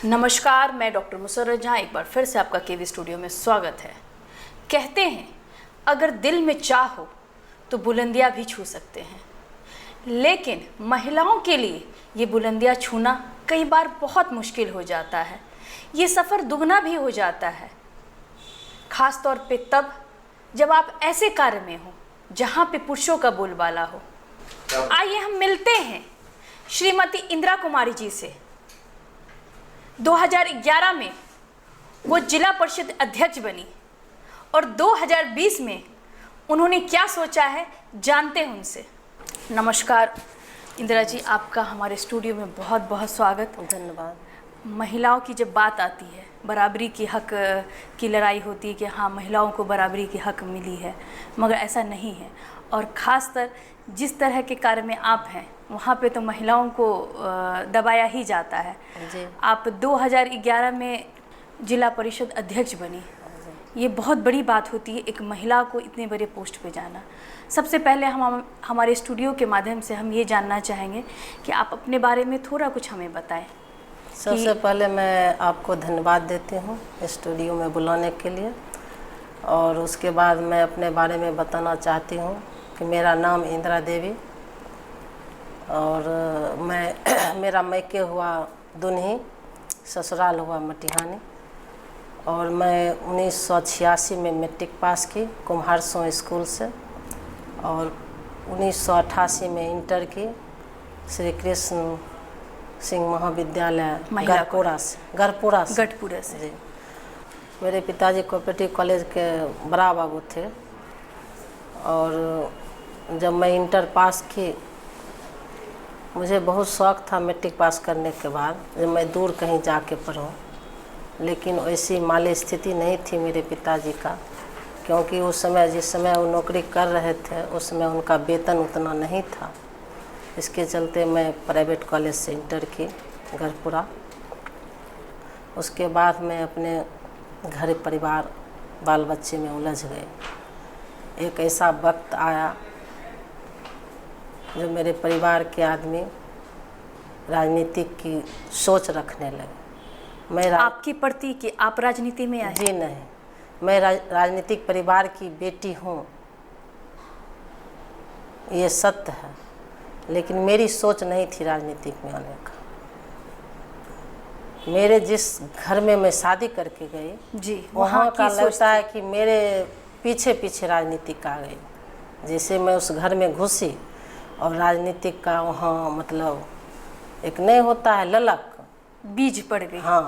नमस्कार, मैं डॉक्टर मुसर्रत जहाँ एक बार फिर से आपका केवी स्टूडियो में स्वागत है। कहते हैं अगर दिल में चाह हो तो बुलंदियाँ भी छू सकते हैं, लेकिन महिलाओं के लिए ये बुलंदियाँ छूना कई बार बहुत मुश्किल हो जाता है। ये सफ़र दुगना भी हो जाता है, ख़ास तौर पे तब जब आप ऐसे कार्य में हो जहाँ पे पुरुषों का बोलबाला हो। आइए हम मिलते हैं श्रीमती इंदिरा कुमारी जी से। 2011 में वो जिला परिषद अध्यक्ष बनी और 2020 में उन्होंने क्या सोचा है जानते हैं उनसे। नमस्कार इंदिरा जी, आपका हमारे स्टूडियो में बहुत बहुत स्वागत। धन्यवाद। महिलाओं की जब बात आती है, बराबरी की हक की लड़ाई होती है कि हाँ महिलाओं को बराबरी की हक मिली है, मगर ऐसा नहीं है। और ख़ासतर जिस तरह के कार्य में आप हैं वहाँ पे तो महिलाओं को दबाया ही जाता है जी। आप 2011 में जिला परिषद अध्यक्ष बनी, ये बहुत बड़ी बात होती है एक महिला को इतने बड़े पोस्ट पे जाना। सबसे पहले हम हमारे स्टूडियो के माध्यम से हम ये जानना चाहेंगे कि आप अपने बारे में थोड़ा कुछ हमें बताएं। सबसे पहले मैं आपको धन्यवाद देती हूँ स्टूडियो में बुलाने के लिए, और उसके बाद मैं अपने बारे में बताना चाहती हूँ कि मेरा नाम इंदिरा देवी और मेरा मैके हुआ दुन्ही, ससुराल हुआ मटिहानी, और मैं 1986 में मैट्रिक पास की कुम्हारसों स्कूल से, और 1988 में इंटर की श्री कृष्ण सिंह महाविद्यालय गढ़पुरा से जी। मेरे पिताजी कोऑपरेटिव कॉलेज के बड़ा बाबू थे, और जब मैं इंटर पास की मुझे बहुत शौक़ था मैट्रिक पास करने के बाद जब मैं दूर कहीं जाके पढूं, लेकिन वैसी माली स्थिति नहीं थी मेरे पिताजी का, क्योंकि उस समय जिस समय वो नौकरी कर रहे थे उस समय उनका वेतन उतना नहीं था। इसके चलते मैं प्राइवेट कॉलेज से इंटर की गढ़पुरा। उसके बाद मैं अपने घर परिवार बाल बच्चे में उलझ गए। एक ऐसा वक्त आया जो मेरे परिवार के आदमी राजनीतिक की सोच रखने लगे। मैं आपके प्रति कि आप राजनीति में आए? जी नहीं, मैं राजनीतिक परिवार की बेटी हूँ, ये सत्य है, लेकिन मेरी सोच नहीं थी राजनीतिक में आने का। मेरे जिस घर में मैं शादी करके गई जी, वहाँ का लगता है कि मेरे पीछे पीछे राजनीतिक आ गई। जैसे मैं उस घर में घुसी और राजनीतिक का वहाँ मतलब एक नहीं होता है ललक, बीज पड़ गई। हाँ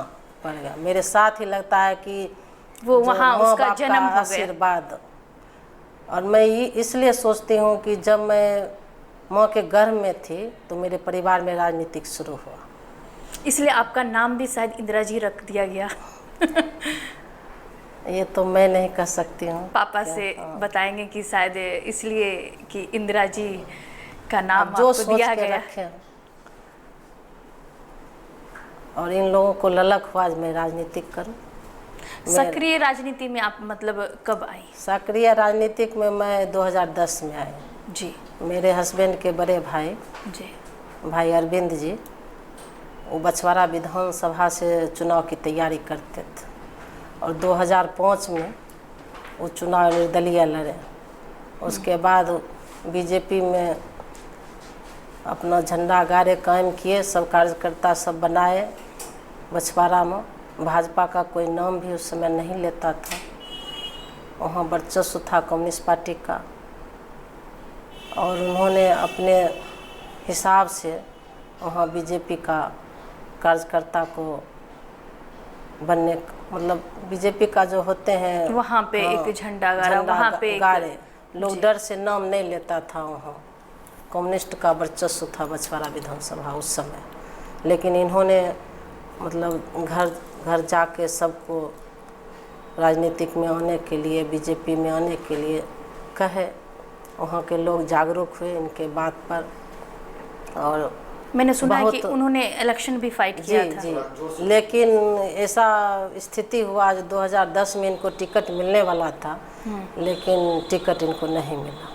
पड़ गया। मेरे साथ ही लगता है कि वो वहाँ उसका जन्म हो गया, आशीर्वाद। और मैं इसलिए सोचती हूँ कि जब मैं माँ के गर्भ में थी तो मेरे परिवार में राजनीतिक शुरू हुआ, इसलिए आपका नाम भी शायद इंदिरा जी रख दिया गया। ये तो मैं नहीं कह सकती हूँ, पापा से बताएंगे कि शायद इसलिए कि इंदिरा जी का नाम जो आपको दिया गया। रखें। और इन लोगों को ललक हुआ मैं राजनीतिक करूँ। सक्रिय राजनीति में आप मतलब कब आई? सक्रिय राजनीतिक में मैं 2010 में आई जी। मेरे हस्बैंड के बड़े भाई जी, भाई अरविंद जी, वो बछवाड़ा विधानसभा से चुनाव की तैयारी करते थे, और 2005 में वो चुनाव निर्दलीय लड़े। उसके बाद बीजेपी में अपना झंडा गाड़े, कायम किए, सब कार्यकर्ता सब बनाए बछवाड़ा में। भाजपा का कोई नाम भी उस समय नहीं लेता था, वहाँ वर्चस्व था कम्युनिस्ट पार्टी का, और उन्होंने अपने हिसाब से वहाँ बीजेपी का कार्यकर्ता को बनने मतलब बीजेपी का जो होते हैं वहाँ पे एक झंडा गाड़ा, वहाँ पे गाड़े लोग, डर से नाम नहीं लेता था। वहाँ कम्युनिस्ट का वर्चस्व था बछवाड़ा विधानसभा उस समय, लेकिन इन्होंने मतलब घर घर जाके सबको राजनीतिक में आने के लिए, बीजेपी में आने के लिए कहे। वहाँ के लोग जागरूक हुए इनके बात पर, और मैंने सुना है कि उन्होंने इलेक्शन भी फाइट किया था। जी, लेकिन ऐसा स्थिति हुआ जो 2010 में इनको टिकट मिलने वाला था, लेकिन टिकट इनको नहीं मिला।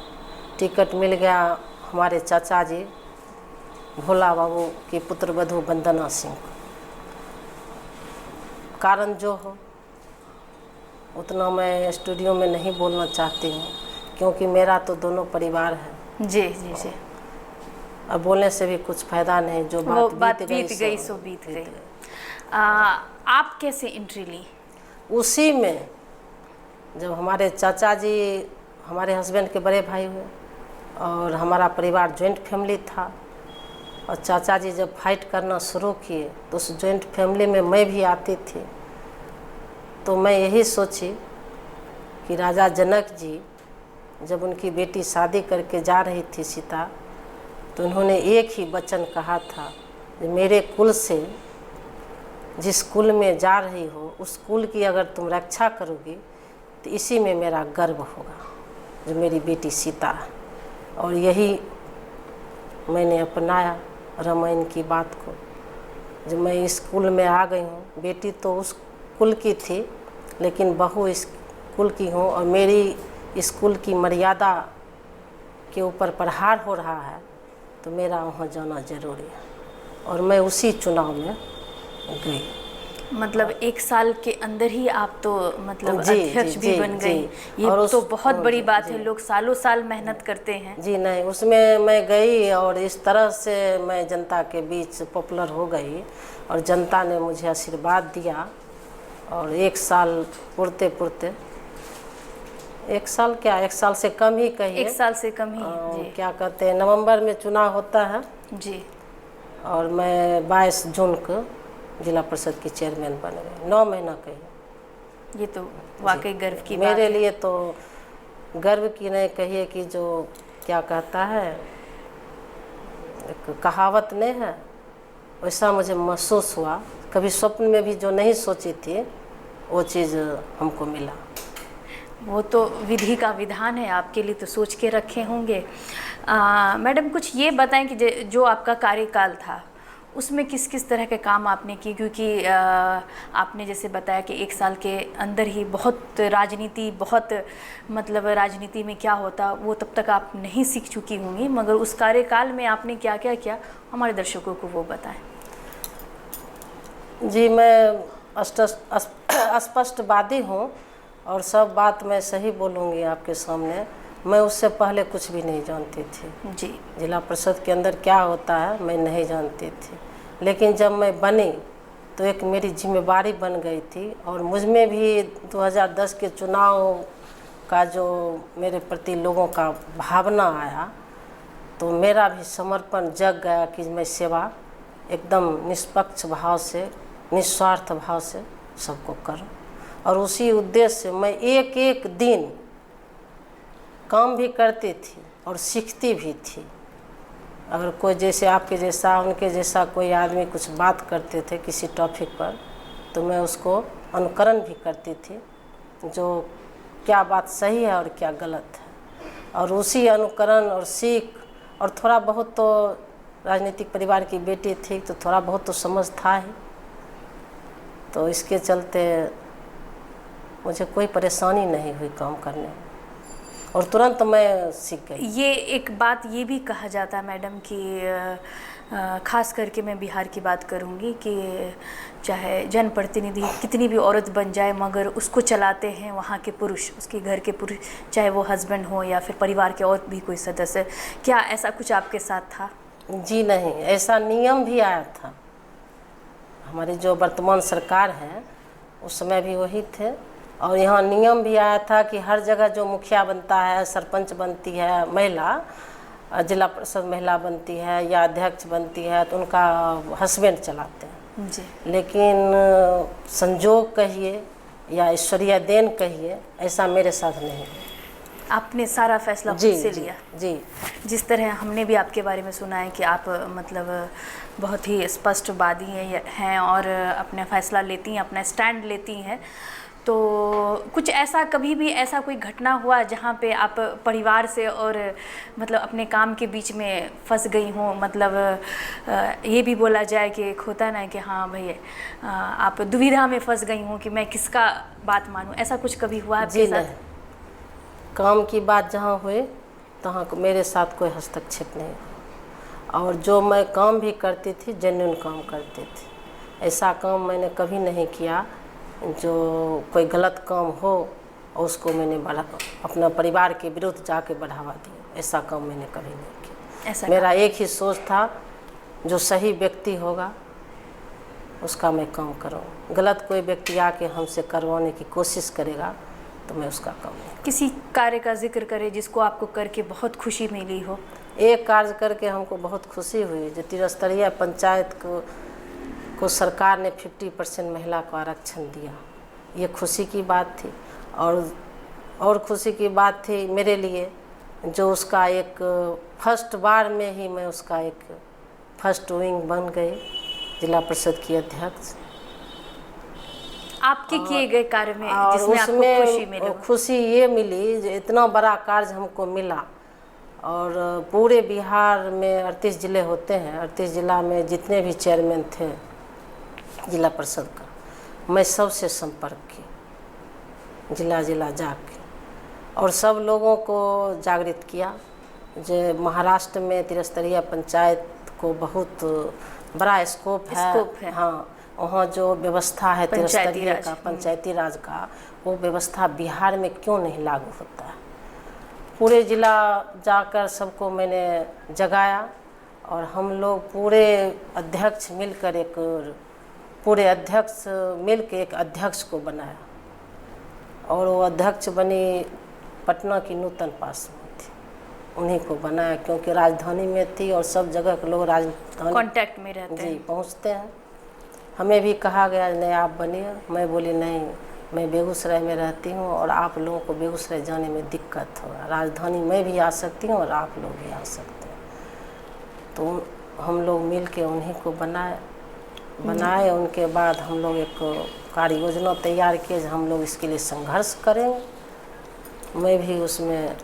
टिकट मिल गया हमारे चाचा जी भोला बाबू की पुत्रवधू वंदना सिंह। कारण जो हो उतना मैं स्टूडियो में नहीं बोलना चाहती हूँ, क्योंकि मेरा तो दोनों परिवार है। जी जी जी। अब बोलने से भी कुछ फायदा नहीं, जो वो बात बात बीत गई सो बीत गई। आप कैसे एंट्री ली? उसी में जब हमारे चाचा जी हमारे हस्बैंड के बड़े भाई हुए और हमारा परिवार जॉइंट फैमिली था, और चाचा जी जब फाइट करना शुरू किए तो उस जॉइंट फैमिली में मैं भी आती थी। तो मैं यही सोची कि राजा जनक जी जब उनकी बेटी शादी करके जा रही थी सीता, तो उन्होंने एक ही वचन कहा था कि मेरे कुल से जिस कुल में जा रही हो उस कुल की अगर तुम रक्षा करोगी तो इसी में मेरा गर्व होगा, जो मेरी बेटी सीता है। और यही मैंने अपनाया रामायण की बात को। जब मैं इस कुल में आ गई हूँ, बेटी तो उस कुल की थी लेकिन बहू इस कुल की हूँ, और मेरी इस कुल की मर्यादा के ऊपर प्रहार हो रहा है तो मेरा वहाँ जाना जरूरी है, और मैं उसी चुनाव में गई। मतलब 1 साल के अंदर ही आप तो मतलब जी, अध्यक्ष जी, भी जी, बन गई। जी। ये और तो उस बहुत बड़ी बात जी, है, लोग सालों साल मेहनत करते हैं। जी नहीं, उसमें मैं गई और इस तरह से मैं जनता के बीच पॉपुलर हो गई, और जनता ने मुझे आशीर्वाद दिया। और 1 साल पुरते पुरते 1 साल क्या, 1 साल से कम ही कहिए, 1 साल से कम ही जी। क्या कहते हैं, नवंबर में चुनाव होता है जी। और मैं 22 जून को जिला परिषद की चेयरमैन बन गई। 9 महीना कहिए। ये तो वाकई गर्व की बात मेरे है। लिए तो गर्व की नहीं कहिए कि जो क्या कहता है, एक कहावत नहीं है, वैसा मुझे महसूस हुआ। कभी स्वप्न में भी जो नहीं सोची थी वो चीज़ हमको मिला। वो तो विधि का विधान है, आपके लिए तो सोच के रखे होंगे। मैडम कुछ ये बताएं कि जो आपका कार्यकाल था उसमें किस किस तरह के काम आपने किए, क्योंकि आपने जैसे बताया कि 1 साल के अंदर ही बहुत राजनीति, बहुत मतलब राजनीति में क्या होता वो तब तक आप नहीं सीख चुकी होंगी, मगर उस कार्यकाल में आपने क्या क्या किया हमारे दर्शकों को वो बताएं। जी, मैं स्पष्टवादी हूँ और सब बात मैं सही बोलूँगी आपके सामने। मैं उससे पहले कुछ भी नहीं जानती थी जी। जिला परिषद के अंदर क्या होता है मैं नहीं जानती थी, लेकिन जब मैं बनी तो एक मेरी जिम्मेवारी बन गई थी, और मुझ में भी 2010 के चुनाव का जो मेरे प्रति लोगों का भावना आया तो मेरा भी समर्पण जग गया कि मैं सेवा एकदम निष्पक्ष भाव से, निस्वार्थ भाव से सबको करूं। और उसी उद्देश्य से मैं एक एक दिन काम भी करती थी और सीखती भी थी। अगर कोई जैसे आपके जैसा, उनके जैसा कोई आदमी कुछ बात करते थे किसी टॉपिक पर, तो मैं उसको अनुकरण भी करती थी, जो क्या बात सही है और क्या गलत है। और उसी अनुकरण और सीख, और थोड़ा बहुत तो राजनीतिक परिवार की बेटी थी तो थोड़ा बहुत तो समझ था ही, तो इसके चलते मुझे कोई परेशानी नहीं हुई काम करने में, और तुरंत मैं सीख गई। ये एक बात ये भी कहा जाता है मैडम कि खास करके मैं बिहार की बात करूँगी कि चाहे जनप्रतिनिधि कितनी भी औरत बन जाए मगर उसको चलाते हैं वहाँ के पुरुष, उसके घर के पुरुष, चाहे वो हस्बैंड हो या फिर परिवार के और भी कोई सदस्य। क्या ऐसा कुछ आपके साथ था? जी नहीं, ऐसा नियम भी आया था। हमारी जो वर्तमान सरकार है उस समय भी वही थे, और यहाँ नियम भी आया था कि हर जगह जो मुखिया बनता है, सरपंच बनती है महिला, जिला परिषद महिला बनती है या अध्यक्ष बनती है तो उनका हस्बैंड चलाते हैं जी। लेकिन संजोग कहिए या ईश्वरीय देन कहिए, ऐसा मेरे साथ नहीं है। आपने सारा फैसला खुद से लिया? जी। जिस तरह हमने भी आपके बारे में सुना है कि आप मतलब बहुत ही स्पष्टवादी हैं और अपना फैसला लेती हैं, अपना स्टैंड लेती हैं, तो कुछ ऐसा कभी भी ऐसा कोई घटना हुआ जहाँ पे आप परिवार से और मतलब अपने काम के बीच में फंस गई हों? मतलब ये भी बोला जाए कि एक होता है ना कि हाँ भाई आप दुविधा में फंस गई हों कि मैं किसका बात मानूं, ऐसा कुछ कभी हुआ आपके साथ? नहीं, काम की बात जहाँ हुए तहाँ मेरे साथ कोई हस्तक्षेप नहीं हुआ, और जो मैं काम भी करती थी जेन्युइन काम करती थी। ऐसा काम मैंने कभी नहीं किया जो कोई गलत काम हो और उसको मैंने अपना परिवार के विरुद्ध जाके बढ़ावा दिया, ऐसा काम मैंने कभी नहीं किया। ऐसा मेरा एक ही सोच था, जो सही व्यक्ति होगा उसका मैं काम करूँ। गलत कोई व्यक्ति आके हमसे करवाने की कोशिश करेगा तो मैं उसका काम नहीं। किसी कार्य का जिक्र करें जिसको आपको करके बहुत खुशी मिली हो। एक कार्य करके हमको बहुत खुशी हुई, जो त्रिस्तरीय पंचायत को सरकार ने 50% महिला को आरक्षण दिया, ये खुशी की बात थी। और खुशी की बात थी मेरे लिए, जो उसका एक फर्स्ट बार में ही मैं उसका एक फर्स्ट विंग बन गई, जिला परिषद की अध्यक्ष। आपके किए गए कार्य में और जिसमें आपको खुशी मिली हो? खुशी ये मिली जो इतना बड़ा कार्य हमको मिला। और पूरे बिहार में 38 ज़िले होते हैं, 38 ज़िला में जितने भी चेयरमैन थे जिला परिषद का, मैं सबसे संपर्क की, जिला जाके, और सब लोगों को जागृत किया। जो महाराष्ट्र में त्रिस्तरीय पंचायत को बहुत बड़ा स्कोप है। हाँ, वहाँ जो व्यवस्था है त्रिस्तरीय का, पंचायती राज का, वो व्यवस्था बिहार में क्यों नहीं लागू होता है। पूरे ज़िला जाकर सबको मैंने जगाया, और हम लोग पूरे अध्यक्ष मिलकर एक अध्यक्ष को बनाया, और वो अध्यक्ष बनी पटना की नूतन पासवान थी, उन्हीं को बनाया, क्योंकि राजधानी में थी और सब जगह के लोग राजधानी कांटेक्ट में रहते हैं। जी, पहुँचते हैं। हमें भी कहा गया नहीं आप बनिए, मैं बोली नहीं, मैं बेगूसराय में रहती हूँ और आप लोगों को बेगूसराय जाने में दिक्कत होगा, राजधानी मैं भी आ सकती हूँ और आप लोग भी आ सकते हैं। तो हम लोग मिल के उन्हीं को बनाए। उनके बाद हम लोग एक कार्य योजना तैयार किए, हम लोग इसके लिए संघर्ष करेंगे। मैं भी उसमें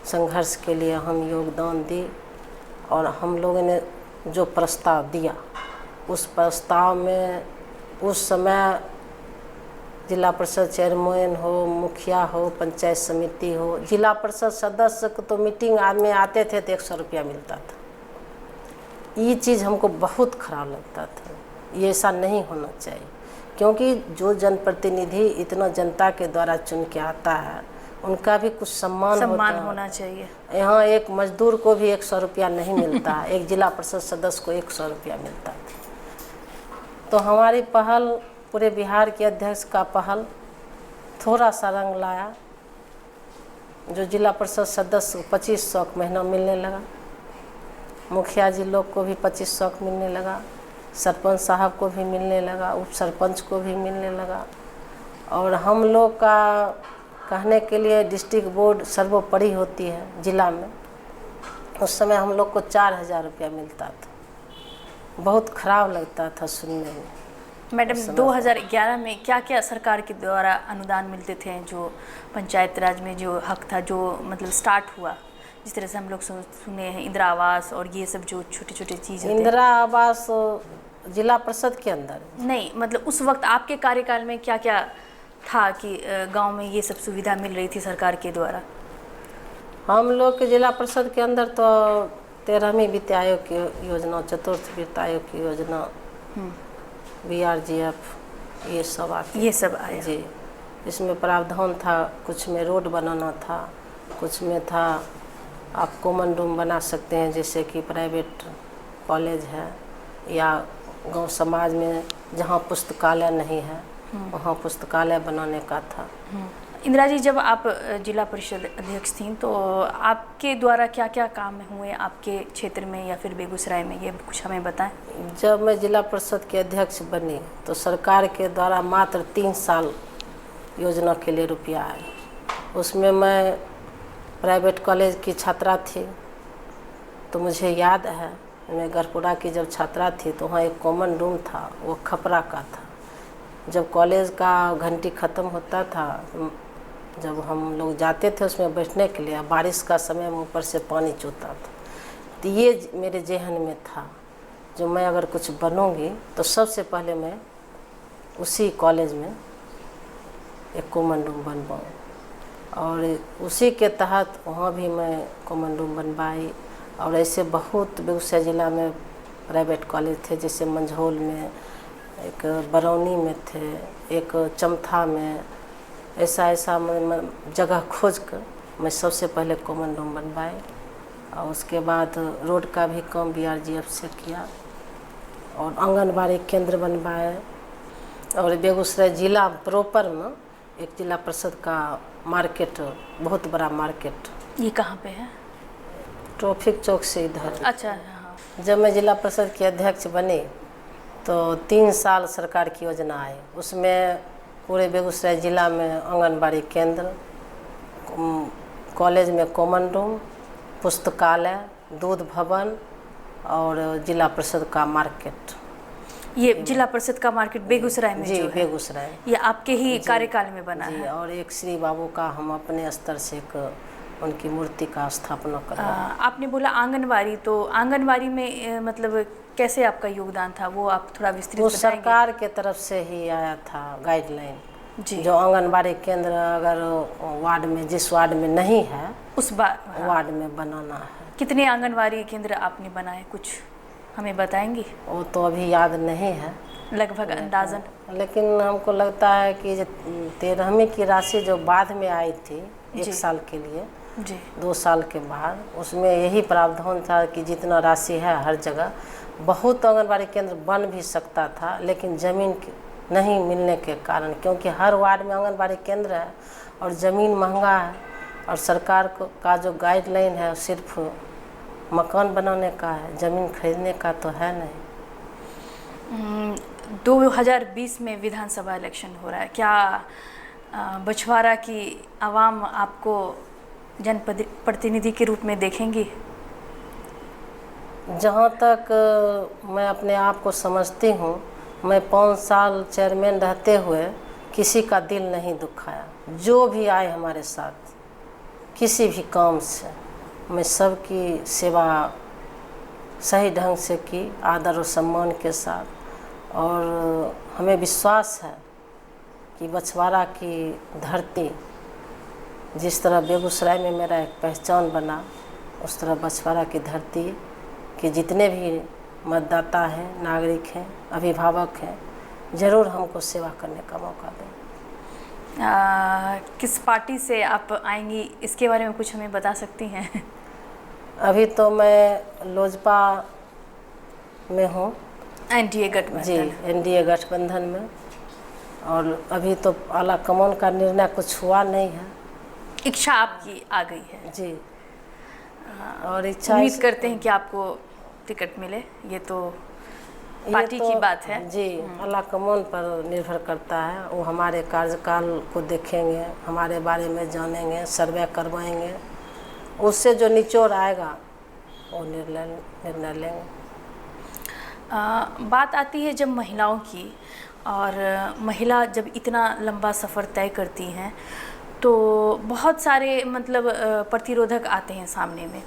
संघर्ष के लिए हम योगदान दी, और हम लोगों ने जो प्रस्ताव दिया, उस प्रस्ताव में उस समय जिला परिषद चेयरमैन हो, मुखिया हो, पंचायत समिति हो, जिला परिषद सदस्य को तो मीटिंग में आते थे तो 100 रुपया मिलता था। ये चीज़ हमको बहुत खराब लगता था, ये ऐसा नहीं होना चाहिए, क्योंकि जो जनप्रतिनिधि इतना जनता के द्वारा चुन के आता है, उनका भी कुछ सम्मान होना चाहिए। यहाँ एक मजदूर को भी 100 रुपया नहीं मिलता है, एक जिला परिषद सदस्य को 100 रुपया मिलता था। तो हमारी पहल, पूरे बिहार के अध्यक्ष का पहल थोड़ा सा रंग लाया। जो जिला परिषद सदस्य को 2500 महीना मिलने लगा, मुखिया जी लोग को भी 2500 मिलने लगा, सरपंच साहब को भी मिलने लगा, उप सरपंच को भी मिलने लगा। और हम लोग का कहने के लिए डिस्ट्रिक्ट बोर्ड सर्वोपरि होती है जिला में, उस समय हम लोग को 4000 रुपया मिलता था। बहुत खराब लगता था सुनने में। मैडम, 2011 में क्या क्या सरकार के द्वारा अनुदान मिलते थे, जो पंचायत राज में जो हक था, जो मतलब स्टार्ट हुआ, जिस तरह से हम लोग सुने हैं इंदिरा आवास और ये सब जो छोटे छोटे चीज़ें? इंदिरा आवास जिला परिषद के अंदर नहीं, मतलब उस वक्त आपके कार्यकाल में क्या क्या था कि गांव में ये सब सुविधा मिल रही थी सरकार के द्वारा? हम लोग के जिला परिषद के अंदर तो 13वीं वित्त आयोग की योजना, चतुर्थ वित्त आयोग की योजना, BRGF, ये सब आया जी। इसमें प्रावधान था, कुछ में रोड बनाना था, कुछ में था आप कॉमन रूम बना सकते हैं, जैसे कि प्राइवेट कॉलेज है या गांव समाज में जहां पुस्तकालय नहीं है वहां पुस्तकालय बनाने का था। इंदिरा जी, जब आप जिला परिषद अध्यक्ष थीं तो आपके द्वारा क्या क्या काम हुए आपके क्षेत्र में या फिर बेगूसराय में, ये कुछ हमें बताएं। जब मैं जिला परिषद के अध्यक्ष बनी तो सरकार के द्वारा मात्र 3 साल योजना के लिए रुपया आया। उसमें मैं प्राइवेट कॉलेज की छात्रा थी, तो मुझे याद है मैं गढ़पुरा की जब छात्रा थी तो वहाँ एक कॉमन रूम था, वो खपरा का था। जब कॉलेज का घंटी ख़त्म होता था, जब हम लोग जाते थे उसमें बैठने के लिए, बारिश का समय में ऊपर से पानी चूता था, तो ये मेरे जहन में था, जो मैं अगर कुछ बनूंगी तो सबसे पहले मैं उसी कॉलेज में एक कॉमन रूम बनवाऊँ। और उसी के तहत वहाँ भी मैं कॉमन रूम बनवाई। और ऐसे बहुत बेगूसराय ज़िला में प्राइवेट कॉलेज थे, जैसे मंझौल में एक बरौनी में थे, एक चमथा में, ऐसा मैं जगह खोज कर मैं सबसे पहले कॉमन रूम बनवाए और उसके बाद रोड का भी काम BRGF से किया और आंगनबाड़ी केंद्र बनवाए। और बेगूसराय ज़िला प्रॉपर में एक जिला परिषद का मार्केट, बहुत बड़ा मार्केट, ये कहाँ पे है? ट्रैफिक चौक से इधर। अच्छा, हाँ। जब मैं जिला परिषद की अध्यक्ष बनी तो 3 साल सरकार की योजना आई, उसमें पूरे बेगूसराय ज़िला में आंगनबाड़ी केंद्र, कॉलेज में कॉमन रूम, पुस्तकालय, दूध भवन और जिला परिषद का मार्केट। ये जिला परिषद का मार्केट बेगूसराय में जी, जो है, बेगूसराय, ये आपके ही कार्यकाल में बना जी। है? और एक श्री बाबू का हम अपने स्तर से एक उनकी मूर्ति का स्थापना करवाए। आपने बोला आंगनवाड़ी, तो आंगनवाड़ी में मतलब कैसे आपका योगदान था, वो आप थोड़ा विस्तृत वो बताएंगे? सरकार के तरफ से ही आया था गाइडलाइन, जी। जो आंगनबाड़ी केंद्र अगर वार्ड में, जिस वार्ड में नहीं है उस बार वार्ड में बनाना है। कितने आंगनवाड़ी केंद्र आपने बनाए, कुछ हमें बताएंगी? वो तो अभी याद नहीं है लगभग अंदाजन। लेकिन हमको लगता है कि 13वीं की राशि जो बाद में आई थी जी। 1 साल के लिए, जी। 2 साल के बाद, उसमें यही प्रावधान था कि जितना राशि है हर जगह बहुत आंगनबाड़ी केंद्र बन भी सकता था, लेकिन ज़मीन नहीं मिलने के कारण, क्योंकि हर वार्ड में आंगनबाड़ी केंद्र है और ज़मीन महंगा है और सरकार का जो गाइडलाइन है सिर्फ मकान बनाने का है, ज़मीन खरीदने का तो है नहीं। 2020 में विधानसभा इलेक्शन हो रहा है, क्या बछवाड़ा की आवाम आपको जनप्रतिनिधि के रूप में देखेंगी? जहाँ तक मैं अपने आप को समझती हूँ, मैं 5 साल चेयरमैन रहते हुए किसी का दिल नहीं दुखाया। जो भी आए हमारे साथ किसी भी काम से, मैं सबकी सेवा सही ढंग से की, आदर और सम्मान के साथ। और हमें विश्वास है कि बछवाड़ा की धरती, जिस तरह बेगूसराय में मेरा एक पहचान बना, उस तरह बछवाड़ा की धरती के जितने भी मतदाता हैं, नागरिक हैं, अभिभावक हैं, ज़रूर हमको सेवा करने का मौका दें। किस पार्टी से आप आएंगी, इसके बारे में कुछ हमें बता सकती हैं? अभी तो मैं लोजपा में हूँ। एनडीए गठबंधन? जी, एनडीए गठबंधन में। और अभी तो आला कमान का निर्णय कुछ हुआ नहीं है। इच्छा आपकी आ गई है? जी। और इच्छा उम्मीद करते हैं कि आपको टिकट मिले, ये तो पार्टी की बात है। जी, आला कमान पर निर्भर करता है। वो हमारे कार्यकाल को देखेंगे, हमारे बारे में जानेंगे, सर्वे करवाएंगे, उससे जो निचोड़ आएगा वो निर्णय लेंगे। बात आती है जब महिलाओं की, और महिला जब इतना लंबा सफ़र तय करती हैं तो बहुत सारे मतलब प्रतिरोधक आते हैं सामने में,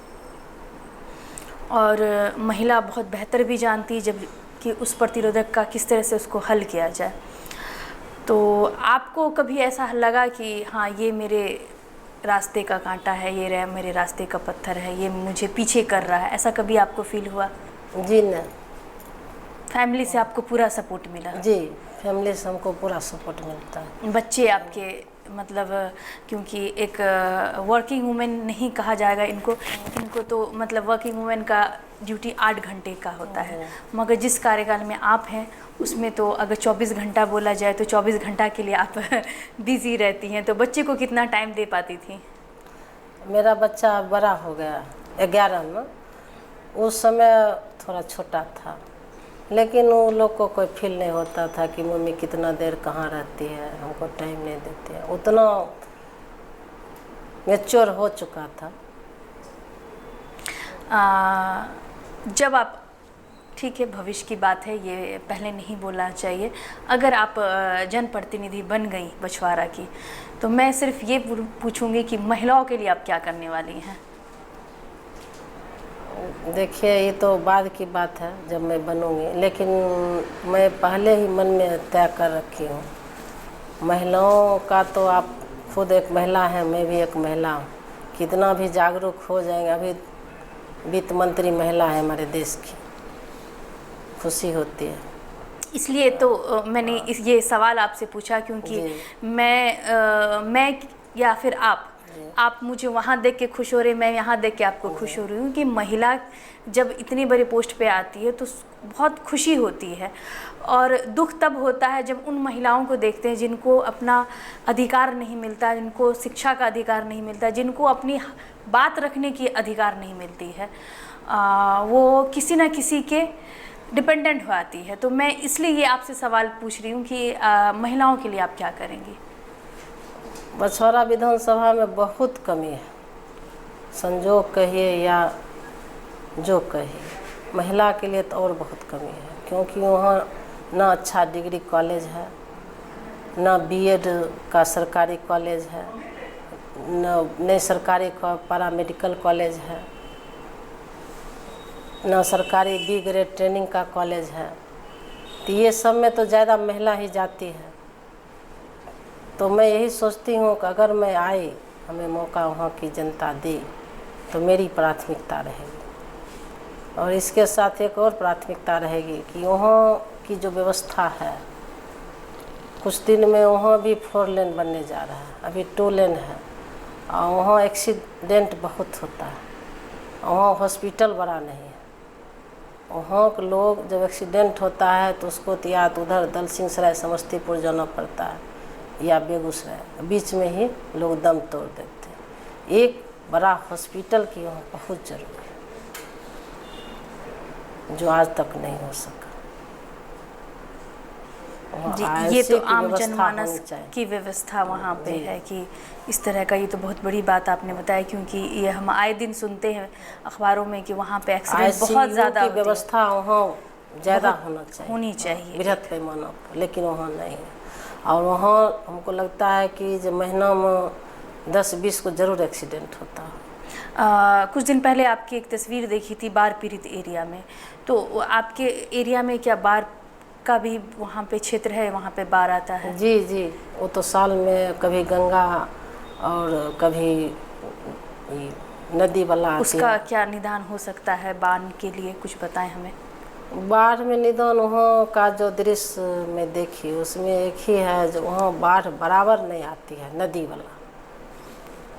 और महिला बहुत बेहतर भी जानती जब कि उस प्रतिरोधक का किस तरह से उसको हल किया जाए। तो आपको कभी ऐसा लगा कि हाँ, ये मेरे रास्ते का कांटा है, ये मेरे रास्ते का पत्थर है, ये मुझे पीछे कर रहा है, ऐसा कभी आपको फील हुआ? जी नहीं। फैमिली से आपको पूरा सपोर्ट मिला? जी, फैमिली से हमको पूरा सपोर्ट मिलता है। बच्चे आपके, मतलब क्योंकि एक वर्किंग वुमेन नहीं कहा जाएगा इनको तो मतलब वर्किंग वुमेन का ड्यूटी 8 घंटे का होता है, मगर जिस कार्यकाल में आप हैं उसमें तो अगर 24 घंटा बोला जाए तो 24 घंटा के लिए आप बिज़ी रहती हैं, तो बच्चे को कितना टाइम दे पाती थी? मेरा बच्चा बड़ा हो गया 11 में, उस समय थोड़ा छोटा था, लेकिन वो लोग को कोई फील नहीं होता था कि मम्मी कितना देर कहाँ रहती है, हमको टाइम नहीं देती है, उतना मैच्योर हो चुका था। जब आप, ठीक है भविष्य की बात है, ये पहले नहीं बोलना चाहिए, अगर आप जनप्रतिनिधि बन गई बछवाड़ा की, तो मैं सिर्फ ये पूछूंगी कि महिलाओं के लिए आप क्या करने वाली हैं? देखिए, ये तो बाद की बात है जब मैं बनूंगी, लेकिन मैं पहले ही मन में तय कर रखी हूँ। महिलाओं का तो आप खुद एक महिला हैं, मैं भी एक महिला हूँ, कितना भी जागरूक हो जाएंगे। अभी वित्त मंत्री महिला है हमारे देश की, खुशी होती है। इसलिए तो मैंने ये सवाल आपसे पूछा, क्योंकि मैं या फिर आप मुझे वहाँ देख के खुश हो रहे, मैं यहाँ देख के आपको खुश हो रही हूँ कि महिला जब इतनी बड़ी पोस्ट पे आती है तो बहुत खुशी होती है। और दुख तब होता है जब उन महिलाओं को देखते हैं जिनको अपना अधिकार नहीं मिलता, जिनको शिक्षा का अधिकार नहीं मिलता, जिनको अपनी बात रखने की अधिकार नहीं मिलती है, वो किसी न किसी के डिपेंडेंट हो आती है। तो मैं इसलिए ये आपसे सवाल पूछ रही हूँ कि महिलाओं के लिए आप क्या करेंगी? बछवाड़ा विधानसभा में बहुत कमी है, संजोग कहिए या जो कहिए, महिला के लिए तो और बहुत कमी है, क्योंकि वहाँ ना अच्छा डिग्री कॉलेज है, ना बीएड का सरकारी कॉलेज है, न सरकारी पैरामेडिकल कॉलेज है, ना सरकारी बी ग्रेड ट्रेनिंग का कॉलेज है। तो ये सब में तो ज़्यादा महिला ही जाती है। तो मैं यही सोचती हूँ कि अगर मैं आई, हमें मौका वहाँ की जनता दी, तो मेरी प्राथमिकता रहेगी। और इसके साथ एक और प्राथमिकता रहेगी कि वहाँ की जो व्यवस्था है, कुछ दिन में वहाँ भी 4 लेन बनने जा रहा है, अभी 2 लेन है, और वहाँ एक्सीडेंट बहुत होता है, वहाँ हॉस्पिटल बड़ा नहीं है। वहाँ के लोग जब एक्सीडेंट होता है तो उसको या तो उधर दलसिंहसराय समस्तीपुर जाना पड़ता है या बेगूसराय, बीच में ही लोग दम तोड़ देते हैं। एक बड़ा हॉस्पिटल की वहाँ बहुत जरूरी है, जो आज तक नहीं हो सका। जी, ये तो आम जनमानस की व्यवस्था वहाँ पे है कि इस तरह का। ये तो बहुत बड़ी बात आपने बताया, क्योंकि ये हम आए दिन सुनते हैं अखबारों में कि वहाँ पे एक्सीडेंट बहुत ज़्यादा होती है। व्यवस्था वहाँ ज़्यादा होनी चाहिए बृहत पैमाना पर, लेकिन वहाँ नहीं है। और वहाँ हमको लगता है कि जो महीना में 10-20 को ज़रूर एक्सीडेंट होता है। कुछ दिन पहले आपकी एक तस्वीर देखी थी बाढ़ पीड़ित एरिया में, तो आपके एरिया में क्या बाढ़ का भी वहाँ पे क्षेत्र है, वहाँ पे बाढ़ आता है? जी जी, वो तो साल में कभी गंगा और कभी नदी वाला आती है। उसका क्या निदान हो सकता है बाढ़ के लिए, कुछ बताएं हमें। बाढ़ में निदान वहाँ का जो दृश्य में देखी, उसमें एक ही है जो वहाँ बाढ़ बराबर नहीं आती है, नदी वाला।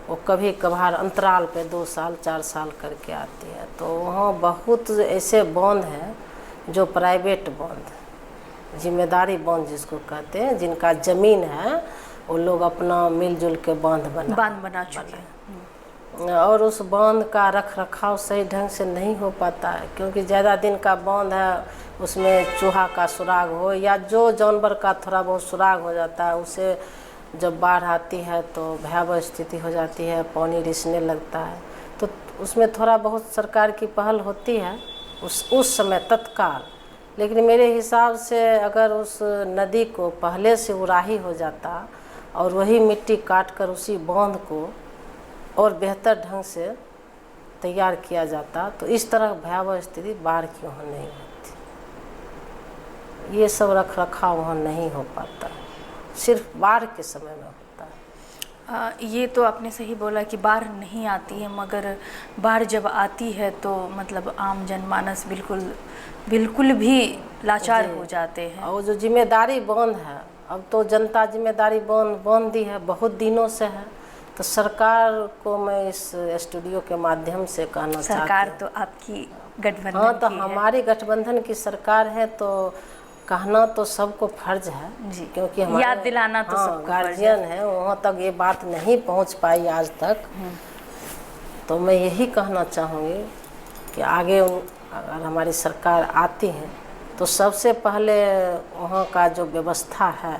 वो कभी कभार अंतराल पे 2 साल 4 साल करके आती है। तो वहाँ बहुत ऐसे बांध हैं जो प्राइवेट बांध, जिम्मेदारी बांध जिसको कहते हैं, जिनका ज़मीन है, वो लोग अपना मिलजुल के बांध बना चुके हैं। और उस बांध का रख रखाव सही ढंग से नहीं हो पाता है, क्योंकि ज़्यादा दिन का बांध है, उसमें चूहा का सुराग हो या जो जानवर का थोड़ा बहुत सुराग हो जाता है, उसे जब बाढ़ आती है तो भयावह स्थिति हो जाती है, पानी रिसने लगता है। तो उसमें थोड़ा बहुत सरकार की पहल होती है उस समय तत्काल। लेकिन मेरे हिसाब से अगर उस नदी को पहले से उराही हो जाता और वही मिट्टी काट कर उसी बांध को और बेहतर ढंग से तैयार किया जाता, तो इस तरह भयावह स्थिति बाढ़ की वहाँ नहीं होती। ये सब रख रखाव वहाँ नहीं हो पाता, सिर्फ बाढ़ के समय में होता है। ये तो आपने सही बोला कि बाढ़ नहीं आती है, मगर बाढ़ जब आती है तो मतलब आम जनमानस बिल्कुल भी लाचार हो जाते हैं। और जो जिम्मेदारी बांध है, अब तो जनता जिम्मेदारी बांध दी है, बहुत दिनों से है। तो सरकार को मैं इस स्टूडियो के माध्यम से कहना चाहती हूँ, सरकार तो आपकी गठबंधन हाँ, तो की हमारी गठबंधन की सरकार है, तो कहना तो सबको फर्ज है जी, क्योंकि याद दिलाना तो सबको गार्जियन है, वहाँ तक ये बात नहीं पहुँच पाई आज तक। तो मैं यही कहना चाहूँगी कि आगे अगर हमारी सरकार आती है तो सबसे पहले वहाँ का जो व्यवस्था है,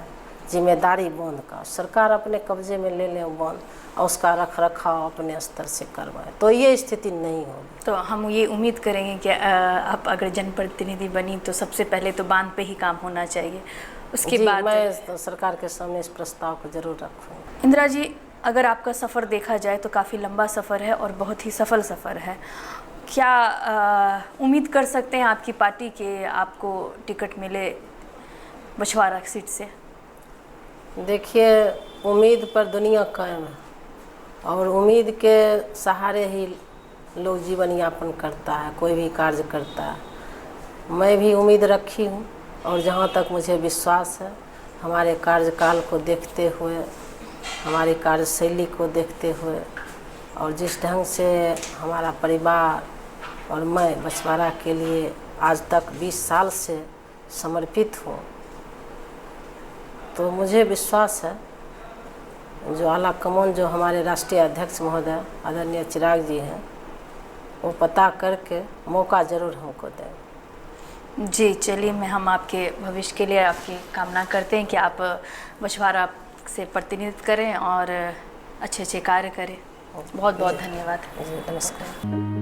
जिम्मेदारी बांध का सरकार अपने कब्जे में ले लें बांध, और उसका रख रखाव अपने स्तर से करवाए, तो ये स्थिति नहीं होगी। तो हम ये उम्मीद करेंगे कि आप अगर जनप्रतिनिधि बनी तो सबसे पहले तो बांध पे ही काम होना चाहिए, उसके बाद मैं तो सरकार के सामने इस प्रस्ताव को जरूर रखूँगी। इंदिरा जी, अगर आपका सफ़र देखा जाए तो काफ़ी लंबा सफ़र है और बहुत ही सफल सफ़र है। क्या उम्मीद कर सकते हैं आपकी पार्टी के आपको टिकट मिले बछवाड़ा सीट से? देखिए, उम्मीद पर दुनिया कायम है और उम्मीद के सहारे ही लोग जीवन यापन करता है, कोई भी कार्य करता है। मैं भी उम्मीद रखी हूँ और जहाँ तक मुझे विश्वास है, हमारे कार्यकाल को देखते हुए, हमारी कार्यशैली को देखते हुए और जिस ढंग से हमारा परिवार और मैं बछवाड़ा के लिए आज तक 20 साल से समर्पित हूँ, तो मुझे विश्वास है जो आला कमान जो हमारे राष्ट्रीय अध्यक्ष महोदय आदरणीय चिराग जी हैं, वो पता करके मौका ज़रूर हमको दें। जी चलिए, हम आपके भविष्य के लिए आपकी कामना करते हैं कि आप बछवाड़ा से प्रतिनिधित्व करें और अच्छे अच्छे कार्य करें। बहुत बहुत धन्यवाद। जी नमस्कार।